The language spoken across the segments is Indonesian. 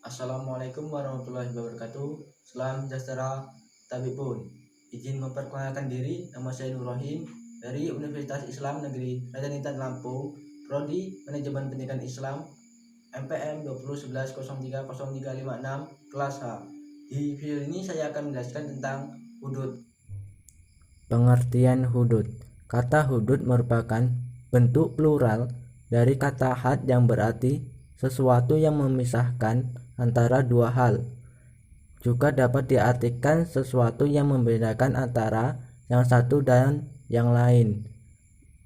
Assalamualaikum warahmatullahi wabarakatuh. Salam sejahtera tabibun. Izin memperkenalkan diri, nama saya Nur Rahim dari Universitas Islam Negeri Raja Intan Lampung, Prodi Manajemen Pendidikan Islam, MPM 2011030356 kelas H. Di video ini saya akan menjelaskan tentang hudud. Pengertian hudud. Kata hudud merupakan bentuk plural dari kata had yang berarti sesuatu yang memisahkan antara dua hal. Juga dapat diartikan sesuatu yang membedakan antara yang satu dan yang lain.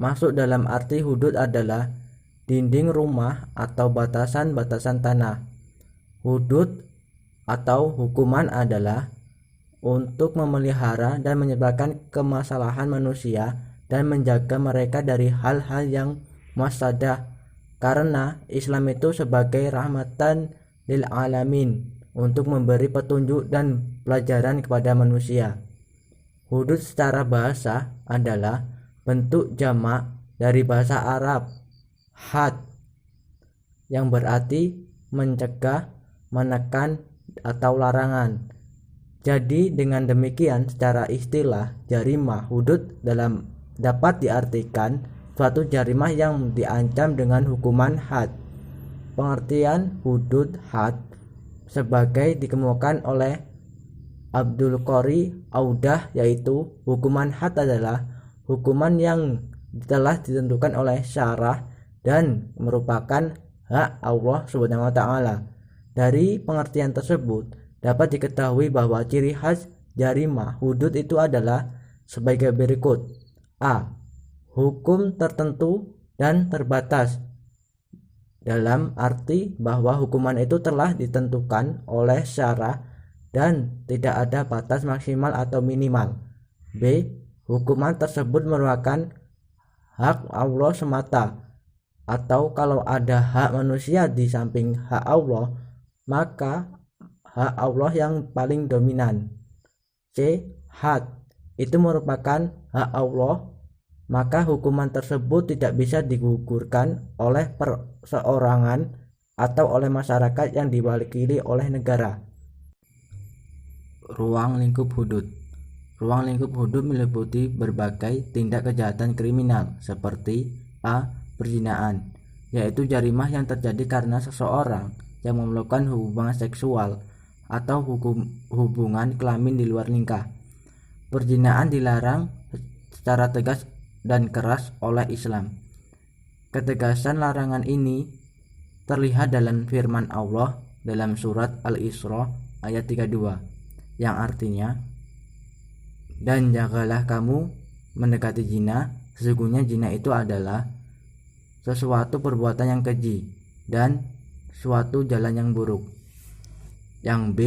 Masuk dalam arti hudud adalah dinding rumah atau batasan-batasan tanah. Hudud atau hukuman adalah untuk memelihara dan menyebabkan kemasalahan manusia dan menjaga mereka dari hal-hal yang mafsadah, karena Islam itu sebagai rahmatan lil alamin untuk memberi petunjuk dan pelajaran kepada manusia. Hudud secara bahasa adalah bentuk jamak dari bahasa Arab had yang berarti mencegah, menekan atau larangan. Jadi dengan demikian secara istilah jarimah hudud dapat diartikan suatu jarimah yang diancam dengan hukuman had. Pengertian hudud had sebagai dikemukakan oleh Abdul Qori Audah, yaitu hukuman had adalah hukuman yang telah ditentukan oleh syarah dan merupakan hak Allah Subhanahu wa taala. Dari pengertian tersebut dapat diketahui bahwa ciri khas jarimah hudud itu adalah sebagai berikut. A. Hukum tertentu dan terbatas, dalam arti bahwa hukuman itu telah ditentukan oleh syarah dan tidak ada batas maksimal atau minimal. B. Hukuman tersebut merupakan hak Allah semata, atau kalau ada hak manusia di samping hak Allah, maka hak Allah yang paling dominan. C. Had itu merupakan hak Allah, maka hukuman tersebut tidak bisa digugurkan oleh perseorangan atau oleh masyarakat yang diwakili oleh negara. Ruang lingkup hudud. Ruang lingkup hudud meliputi berbagai tindak kejahatan kriminal seperti A. Perzinahan, yaitu jarimah yang terjadi karena seseorang yang melakukan hubungan seksual atau hubungan kelamin di luar nikah. Perzinahan dilarang secara tegas dan keras oleh Islam. Ketegasan larangan ini terlihat dalam firman Allah dalam surat Al-Isra ayat 32 yang artinya, dan jagalah kamu mendekati zina, sesungguhnya zina itu adalah sesuatu perbuatan yang keji dan suatu jalan yang buruk. Yang B.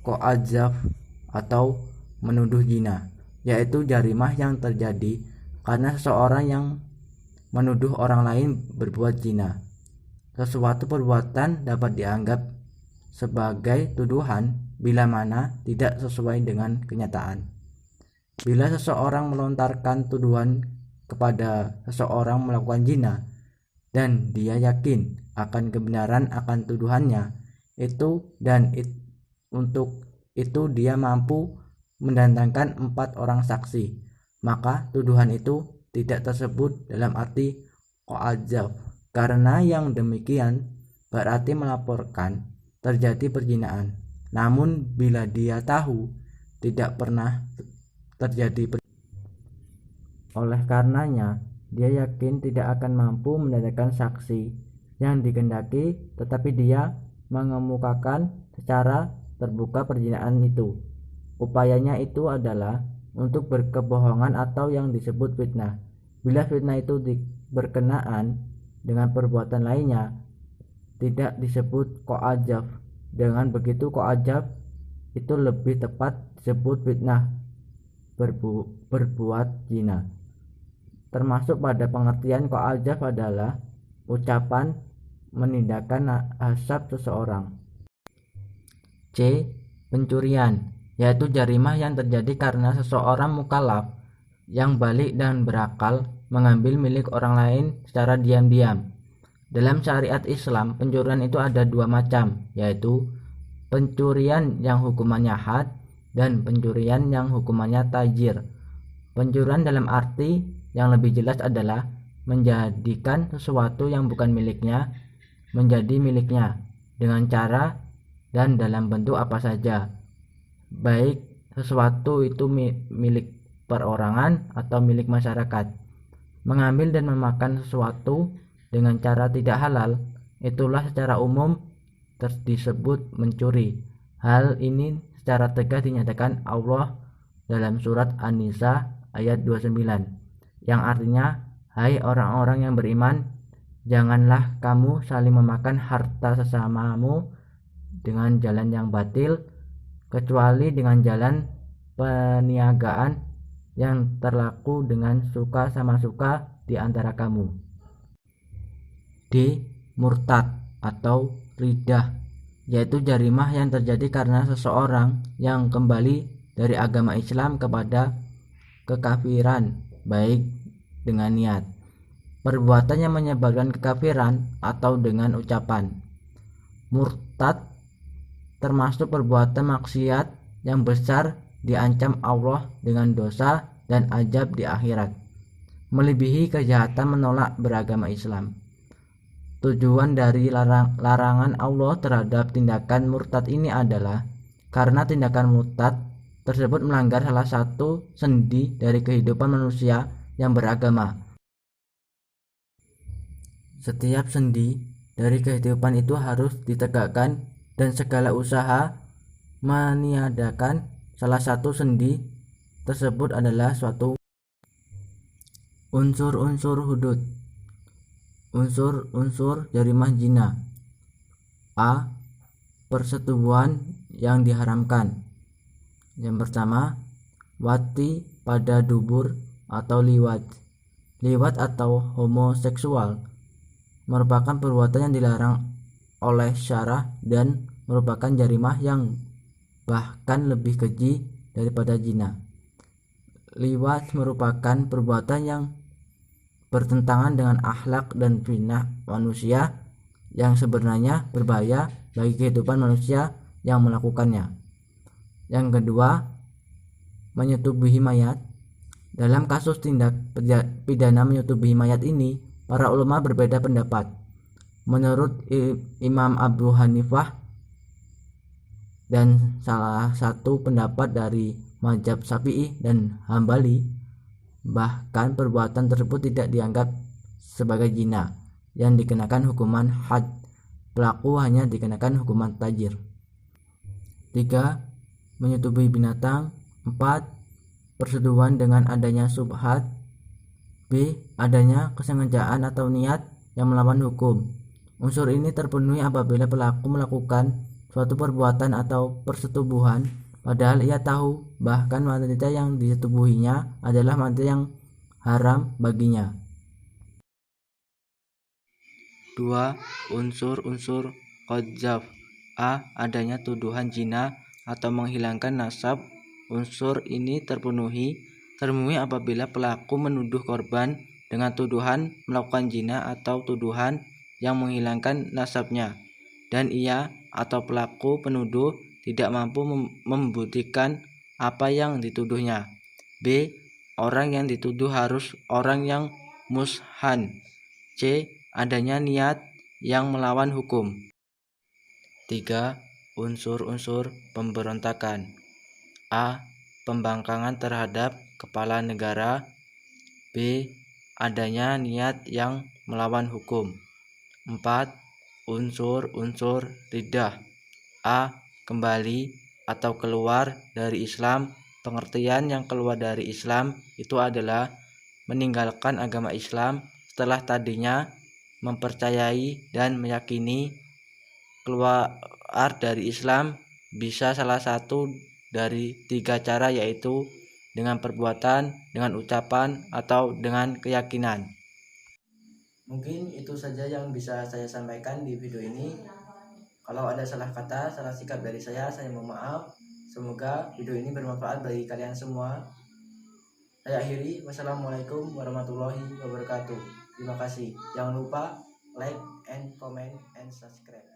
Qadzaf atau menuduh zina, yaitu jarimah yang terjadi karena seseorang yang menuduh orang lain berbuat zina. Sesuatu perbuatan dapat dianggap sebagai tuduhan bila mana tidak sesuai dengan kenyataan. Bila seseorang melontarkan tuduhan kepada seseorang melakukan zina dan dia yakin akan kebenaran akan tuduhannya itu untuk itu dia mampu mendatangkan 4 orang saksi, maka tuduhan itu tidak tersebut dalam arti qadzaf, karena yang demikian berarti melaporkan terjadi perzinahan, namun bila dia tahu tidak pernah terjadi, oleh karenanya dia yakin tidak akan mampu mendatangkan saksi yang dikehendaki, tetapi dia mengemukakan secara terbuka perzinahan itu. Upayanya itu adalah untuk berkebohongan atau yang disebut fitnah. Bila fitnah itu berkenaan dengan perbuatan lainnya, tidak disebut qadzaf. Dengan begitu qadzaf itu lebih tepat disebut fitnah berbuat zina. Termasuk pada pengertian qadzaf adalah ucapan menindakkan hasad seseorang. C. Pencurian, yaitu jarimah yang terjadi karena seseorang mukallaf yang balik dan berakal mengambil milik orang lain secara diam-diam. Dalam syariat Islam, pencurian itu ada dua macam, yaitu pencurian yang hukumannya had dan pencurian yang hukumannya tajir. Pencurian dalam arti yang lebih jelas adalah menjadikan sesuatu yang bukan miliknya menjadi miliknya dengan cara dan dalam bentuk apa saja, baik sesuatu itu milik perorangan atau milik masyarakat. Mengambil dan memakan sesuatu dengan cara tidak halal, itulah secara umum disebut mencuri. Hal ini secara tegas dinyatakan Allah dalam surat An-Nisa ayat 29, yang artinya, hai orang-orang yang beriman, janganlah kamu saling memakan harta sesamamu dengan jalan yang batil, kecuali dengan jalan peniagaan yang terlaku dengan suka sama suka di antara kamu. D. Murtad atau ridah, yaitu jarimah yang terjadi karena seseorang yang kembali dari agama Islam kepada kekafiran, baik dengan niat, perbuatan yang menyebabkan kekafiran, atau dengan ucapan. Murtad termasuk perbuatan maksiat yang besar, diancam Allah dengan dosa dan azab di akhirat, melebihi kejahatan menolak beragama Islam. Tujuan dari larangan Allah terhadap tindakan murtad ini adalah karena tindakan murtad tersebut melanggar salah satu sendi dari kehidupan manusia yang beragama. Setiap sendi dari kehidupan itu harus ditegakkan, dan segala usaha meniadakan salah satu sendi tersebut adalah suatu unsur-unsur hudud. Unsur-unsur jarimah zina. A. Persetubuhan yang diharamkan. Yang pertama, wati pada dubur atau liwat. Liwat atau homoseksual merupakan perbuatan yang dilarang oleh syarah dan merupakan jarimah yang bahkan lebih keji daripada zina. Liwat merupakan perbuatan yang bertentangan dengan akhlak dan fitrah manusia yang sebenarnya berbahaya bagi kehidupan manusia yang melakukannya. Yang kedua, menyetubuhi mayat. Dalam kasus tindak pidana menyetubuhi mayat ini, para ulama berbeda pendapat. Menurut Imam Abu Hanifah dan salah satu pendapat dari mazhab Syafi'i dan Hambali, bahkan perbuatan tersebut tidak dianggap sebagai zina yang dikenakan hukuman had. Pelaku hanya dikenakan hukuman tajir. 3. Menyetubuhi binatang. 4. Persetubuhan dengan adanya syubhat. B. Adanya kesengajaan atau niat yang melawan hukum. Unsur ini terpenuhi apabila pelaku melakukan suatu perbuatan atau persetubuhan padahal ia tahu bahkan wanita yang disetubuhinya adalah wanita yang haram baginya. 2. Unsur-unsur qadzaf. A. Adanya tuduhan zina atau menghilangkan nasab. Unsur ini terpenuhi apabila pelaku menuduh korban dengan tuduhan melakukan zina atau tuduhan yang menghilangkan nasabnya, dan ia atau pelaku penuduh tidak mampu membuktikan apa yang dituduhnya. B. Orang yang dituduh harus orang yang mushan. C. Adanya niat yang melawan hukum. 3. Unsur-unsur pemberontakan. A. Pembangkangan terhadap kepala negara. B. Adanya niat yang melawan hukum. 4. Unsur-unsur riddah. A. Kembali atau keluar dari Islam. Pengertian yang keluar dari Islam itu adalah meninggalkan agama Islam setelah tadinya mempercayai dan meyakini. Keluar dari Islam bisa salah satu dari 3 cara, yaitu dengan perbuatan, dengan ucapan, atau dengan keyakinan. Mungkin itu saja yang bisa saya sampaikan di video ini. Kalau ada salah kata, salah sikap dari saya mohon maaf. Semoga video ini bermanfaat bagi kalian semua. Saya akhiri. Wassalamualaikum warahmatullahi wabarakatuh. Terima kasih. Jangan lupa like and comment and subscribe.